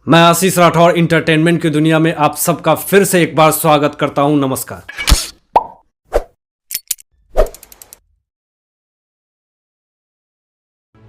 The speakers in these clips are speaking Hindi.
मैं आशीष राठौर इंटरटेनमेंट की दुनिया में आप सबका फिर से एक बार स्वागत करता हूं। नमस्कार।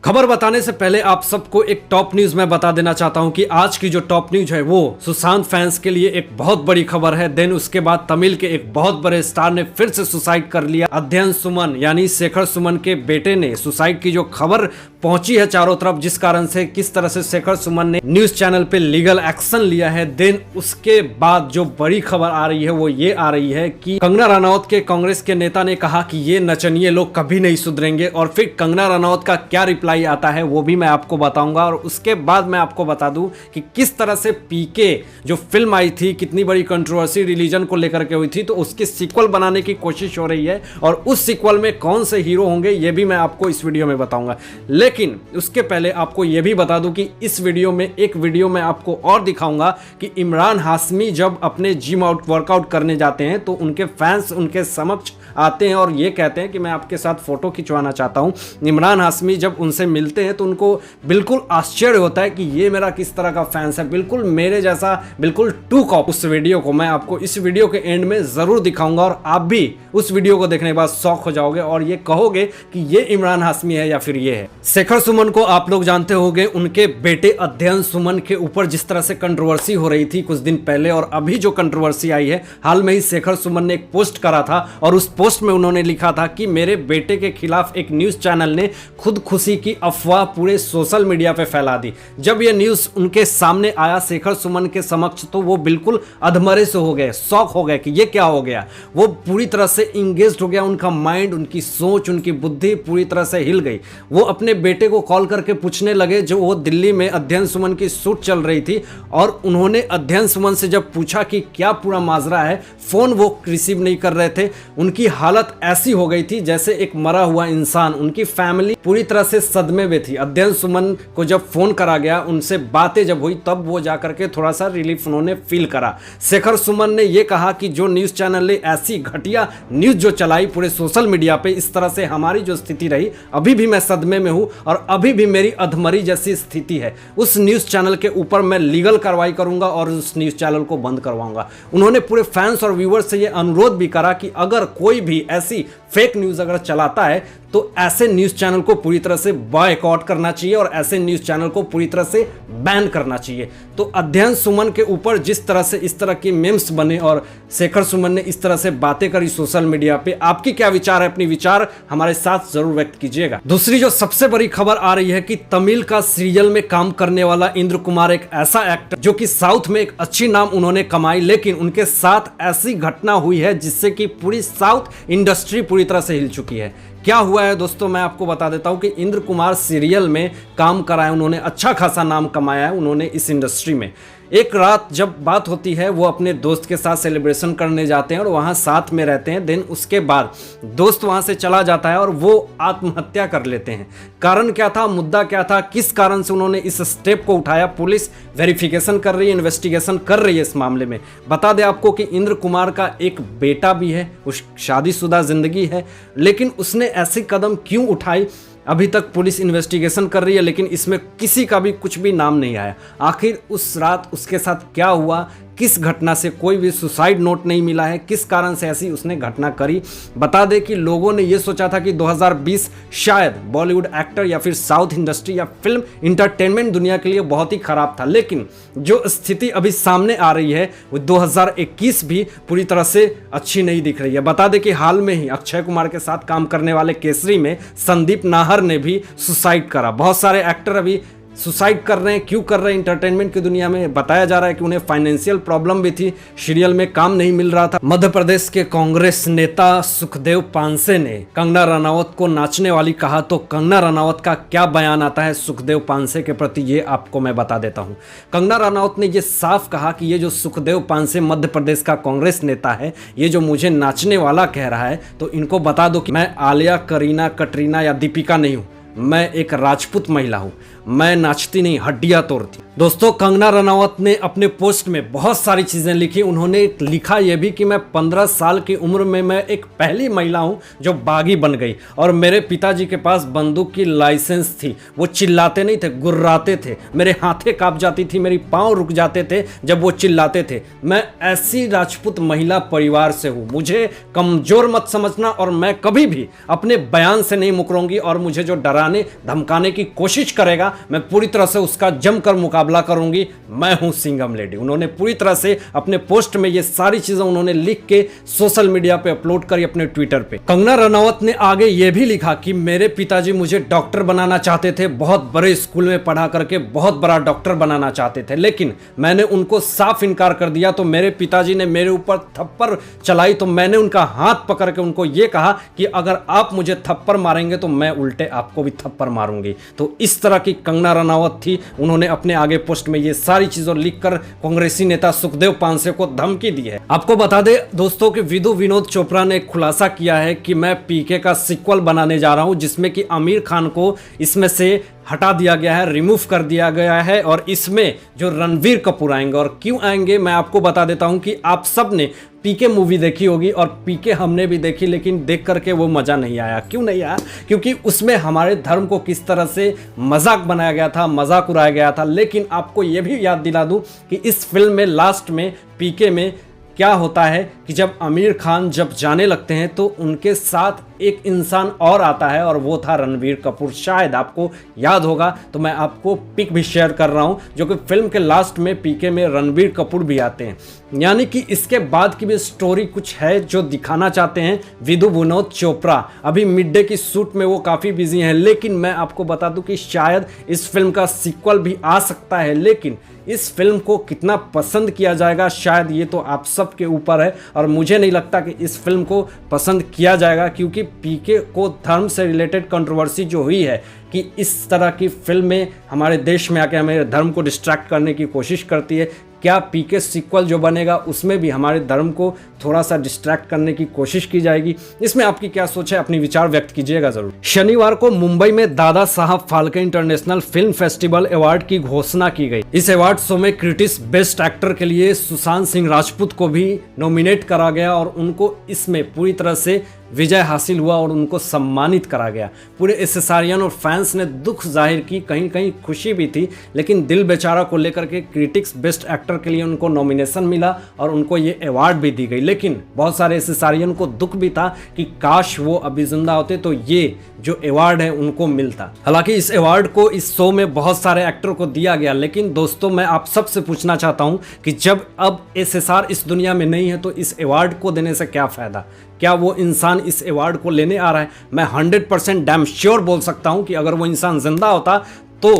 खबर बताने से पहले आप सबको एक टॉप न्यूज मैं बता देना चाहता हूं कि आज की जो टॉप न्यूज है वो सुशांत फैंस के लिए एक बहुत बड़ी खबर है। देन उसके बाद तमिल के एक बहुत बड़े स्टार ने फिर से सुसाइड कर लिया। अध्ययन सुमन यानी शेखर सुमन के बेटे ने सुसाइड की जो खबर पहुंची है चारों तरफ, जिस कारण से किस तरह से शेखर सुमन ने न्यूज चैनल पे लीगल एक्शन लिया है। देन उसके बाद जो बड़ी खबर आ रही है वो ये आ रही है कि कंगना रनौत के कांग्रेस के नेता ने कहा कि ये नचनिए लोग कभी नहीं सुधरेंगे, और फिर कंगना रनौत का क्या रिप्लाई आता है वो भी मैं आपको बताऊंगा। और उसके बाद मैं आपको बता दूं कि किस तरह से पीके जो फिल्म आई थी, कितनी बड़ी कंट्रोवर्सी रिलीजन को लेकर के हुई थी, तो उसकी सीक्वल बनाने की कोशिश हो रही है और उस सीक्वल में कौन से हीरो होंगे ये भी मैं आपको इस वीडियो में बताऊंगा। लेकिन उसके पहले आपको ये भी बता दूं कि इस वीडियो में एक वीडियो मैं आपको और दिखाऊंगा कि इमरान हाशमी जब अपने जिम आउट वर्कआउट करने जाते हैं तो उनके फैंस उनके समक्ष आते हैं और ये कहते हैं कि मैं आपके साथ फोटो खिंचवाना चाहता हूं। इमरान हाशमी जब उनसे मिलते हैं तो उनको बिल्कुल आश्चर्य होता है कि ये मेरा किस तरह का फैंस है, बिल्कुल मेरे जैसा, बिल्कुल टू कॉप। उस वीडियो को मैं आपको इस वीडियो के एंड में जरूर दिखाऊंगा और आप भी उस वीडियो को देखने के बाद शॉक हो जाओगे और ये कहोगे कि ये इमरान हाशमी है या फिर ये है। शेखर सुमन को आप लोग जानते होंगे, उनके बेटे अध्ययन सुमन के ऊपर जिस तरह से कंट्रोवर्सी हो रही थी कुछ दिन पहले, और अभी जो कंट्रोवर्सी आई है हाल में ही शेखर सुमन ने एक पोस्ट करा था और उस पोस्ट में उन्होंने लिखा था कि मेरे बेटे के खिलाफ एक न्यूज चैनल ने खुदकुशी की अफवाह पूरे सोशल मीडिया पे फैला दी। जब यह न्यूज उनके सामने आया शेखर सुमन के समक्ष तो वो बिल्कुल अधमरे से हो गए, शॉक हो गए कि ये क्या हो गया। वो पूरी तरह से इंगेज्ड हो गया, उनका माइंड, उनकी सोच, उनकी बुद्धि पूरी तरह से हिल गई। वो अपने बेटे को कॉल करके पूछने लगे, जो वो दिल्ली में अध्ययन सुमन की शूट चल रही थी, और उन्होंने अध्ययन सुमन से जब पूछा कि क्या पूरा माजरा है, फोन वो रिसीव नहीं कर रहे थे। उनकी हालत ऐसी हो गई थी जैसे एक मरा हुआ इंसान। उनकी फैमिली पूरी तरह से सदमे में थी। अध्ययन सुमन को जब फोन करा गया, उनसे बातें जब हुई, तब वो जाकर के थोड़ा सा रिलीफ उन्होंने फील करा। शेखर सुमन ने ये कहा कि जो न्यूज चैनल ने ऐसी घटिया न्यूज जो चलाई पूरे सोशल मीडिया पे, इस तरह से हमारी जो स्थिति रही, अभी भी मैं सदमे में हूं और अभी भी मेरी अधमरी जैसी स्थिति है। उस न्यूज चैनल के ऊपर मैं लीगल कार्रवाई करूंगा और उस न्यूज चैनल को बंद करवाऊंगा। उन्होंने पूरे फैंस और व्यूअर्स से यह अनुरोध भी करा कि अगर कोई भी ऐसी फेक न्यूज अगर चलाता है तो ऐसे न्यूज चैनल को पूरी तरह से बॉयकॉट करना चाहिए और ऐसे न्यूज चैनल को पूरी तरह से बैन करना चाहिए। तो अध्ययन सुमन के ऊपर जिस तरह से इस तरह की मीम्स बने और शेखर सुमन ने इस तरह से बातें करी सोशल मीडिया पे, आपकी क्या विचार है? अपनी विचार हमारे साथ जरूर व्यक्त कीजिएगा। दूसरी जो सबसे बड़ी खबर आ रही है कि तमिल का सीरियल में काम करने वाला इंद्र कुमार एक ऐसा एक्टर जो कि साउथ में एक अच्छी नाम उन्होंने कमाई, लेकिन उनके साथ ऐसी घटना हुई है जिससे कि पूरी साउथ इंडस्ट्री पूरी तरह से हिल चुकी है। क्या हुआ है दोस्तों, मैं आपको बता देता हूं कि इंद्र कुमार सीरियल में काम कराया, उन्होंने अच्छा खासा नाम कमाया है उन्होंने इस इंडस्ट्री में। एक रात जब बात होती है, वो अपने दोस्त के साथ सेलिब्रेशन करने जाते हैं और वहाँ साथ में रहते हैं। दिन उसके बाद दोस्त वहाँ से चला जाता है और वो आत्महत्या कर लेते हैं। कारण क्या था, मुद्दा क्या था, किस कारण से उन्होंने इस स्टेप को उठाया, पुलिस वेरिफिकेशन कर रही है, इन्वेस्टिगेशन कर रही है इस मामले में। बता दें आपको कि इंद्र कुमार का एक बेटा भी है, उस शादीशुदा जिंदगी है, लेकिन उसने ऐसी कदम क्यों उठाई अभी तक पुलिस इन्वेस्टिगेशन कर रही है, लेकिन इसमें किसी का भी कुछ भी नाम नहीं आया। आखिर उस रात उसके साथ क्या हुआ, किस घटना से, कोई भी सुसाइड नोट नहीं मिला है, किस कारण से ऐसी उसने घटना करी। बता दें कि लोगों ने यह सोचा था कि 2020 शायद बॉलीवुड एक्टर या फिर साउथ इंडस्ट्री या फिल्म इंटरटेनमेंट दुनिया के लिए बहुत ही खराब था, लेकिन जो स्थिति अभी सामने आ रही है वो 2021 भी पूरी तरह से अच्छी नहीं दिख रही है। बता दें कि हाल में ही अक्षय कुमार के साथ काम करने वाले केसरी में संदीप नाहर ने भी सुसाइड करा। बहुत सारे एक्टर अभी सुसाइड कर रहे हैं। क्यों कर रहे हैं? इंटरटेनमेंट की दुनिया में बताया जा रहा है कि उन्हें फाइनेंशियल प्रॉब्लम भी थी, सीरियल में काम नहीं मिल रहा था। मध्य प्रदेश के कांग्रेस नेता सुखदेव पांसे ने कंगना रनावत को नाचने वाली कहा, तो कंगना रनावत का क्या बयान आता है सुखदेव पांसे के प्रति, ये आपको मैं बता देता हूं। कंगना रनावत ने ये साफ कहा कि ये जो सुखदेव पांसे मध्य प्रदेश का कांग्रेस नेता है, ये जो मुझे नाचने वाला कह रहा है, तो इनको बता दो कि मैं आलिया, करीना, कटरीना या दीपिका नहीं हूं, मैं एक राजपूत महिला हूं। मैं नाचती नहीं हड्डियां तोड़ती। दोस्तों, कंगना रनावत ने अपने पोस्ट में बहुत सारी चीजें लिखी। उन्होंने लिखा यह भी कि मैं 15 साल की उम्र में मैं एक पहली महिला हूं जो बागी बन गई और मेरे पिताजी के पास बंदूक की लाइसेंस थी। वो चिल्लाते नहीं थे, गुर्राते थे, मेरे हाथें कांप जाती थी, मेरी पांव रुक जाते थे जब वो चिल्लाते थे। मैं ऐसी राजपूत महिला परिवार से हूं, मुझे कमजोर मत समझना और मैं कभी भी अपने बयान से नहीं मुकरूंगी और मुझे जो डराने धमकाने की कोशिश करेगा मैं पूरी तरह से उसका जमकर मुकाबला करूंगी। मैं हूं सिंघम लेडी। उन्होंने पूरी तरह से अपने पोस्ट में ये सारी चीजें उन्होंने लिख के सोशल मीडिया पे अपलोड करी अपने ट्विटर पे। कंगना रनावत ने आगे ये भी लिखा कि मेरे पिताजी मुझे डॉक्टर बनाना चाहते थे, बहुत बड़े स्कूल में पढ़ा करके बहुत बड़ा डॉक्टर बनाना चाहते थे, लेकिन मैंने उनको साफ इनकार कर दिया। तो मेरे पिताजी ने मेरे ऊपर थप्पड़ चलाई तो मैंने उनका हाथ पकड़ के उनको ये कहा कि अगर आप मुझे थप्पड़ मारेंगे तो मैं उल्टे आपको भी थप्पड़ मारूंगी। तो इस तरह की कंगना रनावत थी। उन्होंने अपने आगे पोस्ट में ये सारी चीजें लिखकर कांग्रेसी नेता सुखदेव पांसे को धमकी दी है। आपको बता दे दोस्तों कि विदु विनोद चोपड़ा ने खुलासा किया है कि मैं पीके का सीक्वल बनाने जा रहा हूं जिसमें कि आमिर खान को इसमें से हटा दिया गया है, रिमूव कर दिया गया है और इसमें जो रणवीर कपूर आएंगे। और क्यों आएंगे मैं आपको बता देता हूं कि आप सब ने पीके मूवी देखी होगी और पीके हमने भी देखी, लेकिन देख करके वो मज़ा नहीं आया। क्यों नहीं आया? क्योंकि उसमें हमारे धर्म को किस तरह से मजाक बनाया गया था, मजाक उड़ाया गया था। लेकिन आपको ये भी याद दिला दूं कि इस फिल्म में लास्ट में पीके में क्या होता है कि जब आमिर खान जब जाने लगते हैं तो उनके साथ एक इंसान और आता है और वो था रणवीर कपूर। शायद आपको याद होगा, तो मैं आपको पिक भी शेयर कर रहा हूं जो कि फिल्म के लास्ट में पीके में रणवीर कपूर भी आते हैं। यानी कि इसके बाद की भी स्टोरी कुछ है जो दिखाना चाहते हैं विदु विनोद चोपड़ा। अभी मिड डे की शूट में वो काफ़ी बिजी हैं, लेकिन मैं आपको बता दूं कि शायद इस फिल्म का सीक्वल भी आ सकता है। लेकिन इस फिल्म को कितना पसंद किया जाएगा शायद ये तो आप सब के ऊपर है और मुझे नहीं लगता कि इस फिल्म को पसंद किया जाएगा, क्योंकि पीके को धर्म से रिलेटेड कंट्रोवर्सी जो हुई है कि इस तरह की फिल्में हमारे देश में आके हमें धर्म को डिस्ट्रैक्ट करने की कोशिश करती है। क्या पीके सीक्वल जो बनेगा उसमें भी हमारे धर्म को थोड़ा सा डिस्ट्रैक्ट करने की कोशिश की जाएगी? इसमें आपकी क्या सोच है? अपनी विचार व्यक्त कीजिएगा जरूर। शनिवार को मुंबई में Dada Saheb Phalke international film festival award की घोषणा की गई। इस अवार्ड शो में क्रिटिक्स बेस्ट एक्टर के लिए सुशांत सिंह राजपूत को भी नॉमिनेट करा गया और उनको इसमें पूरी तरह से विजय हासिल हुआ और उनको सम्मानित करा गया। पूरे एसएसआरियन और फैंस ने दुख जाहिर की, कहीं कहीं खुशी भी थी, लेकिन दिल बेचारा को लेकर के क्रिटिक्स बेस्ट एक्टर के लिए उनको नॉमिनेशन मिला और उनको ये अवार्ड भी दी गई। लेकिन बहुत सारे एसएसआरियन को दुख भी था कि काश वो अभी जिंदा होते तो ये जो अवार्ड है उनको मिलता। हालांकि इस अवार्ड को इस शो में बहुत सारे एक्टर को दिया गया, लेकिन दोस्तों मैं आप सबसे पूछना चाहता हूं कि जब अब एसएसआर इस दुनिया में नहीं है तो इस अवार्ड को देने से क्या फायदा? क्या वो इंसान इस अवार्ड को लेने आ रहा है? मैं 100% डैम श्योर बोल सकता हूं कि अगर वो इंसान जिंदा होता तो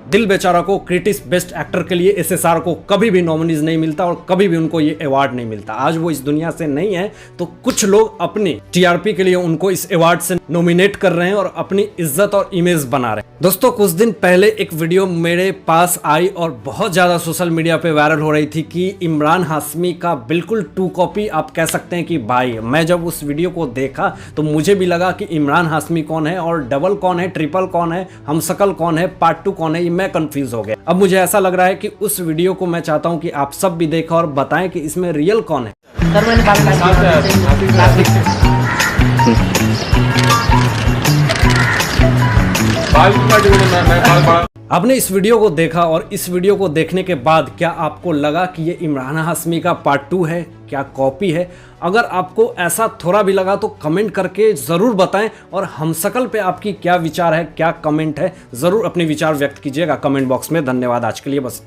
दिल बेचारा को क्रिटिक्स बेस्ट एक्टर के लिए एसएसआर को कभी भी नॉमिनीज नहीं मिलता और कभी भी उनको ये अवार्ड नहीं मिलता। आज वो इस दुनिया से नहीं है तो कुछ लोग अपनी टीआरपी के लिए उनको इस अवार्ड से नॉमिनेट कर रहे हैं और अपनी इज्जत और इमेज बना रहे हैं। दोस्तों, कुछ दिन पहले एक वीडियो मेरे पास आई और बहुत ज्यादा सोशल मीडिया पे वायरल हो रही थी कि इमरान हाशमी का बिल्कुल 2 कॉपी आप कह सकते हैं कि भाई। मैं जब उस वीडियो को देखा तो मुझे भी लगा कि इमरान हाशमी कौन है और डबल कौन है, ट्रिपल कौन है, हमशक्ल कौन है, पार्ट 2 कौन है, मैं कंफ्यूज हो गया। अब मुझे ऐसा लग रहा है कि उस वीडियो को मैं चाहता हूं कि आप सब भी देखें और बताएं कि इसमें रियल कौन है। आपने इस वीडियो को देखा और इस वीडियो को देखने के बाद क्या आपको लगा कि ये इमरान हाशमी का पार्ट 2 है, क्या कॉपी है? अगर आपको ऐसा थोड़ा भी लगा तो कमेंट करके ज़रूर बताएं और हमशक्ल पे आपकी क्या विचार है, क्या कमेंट है, ज़रूर अपने विचार व्यक्त कीजिएगा कमेंट बॉक्स में। धन्यवाद आज के लिए बस।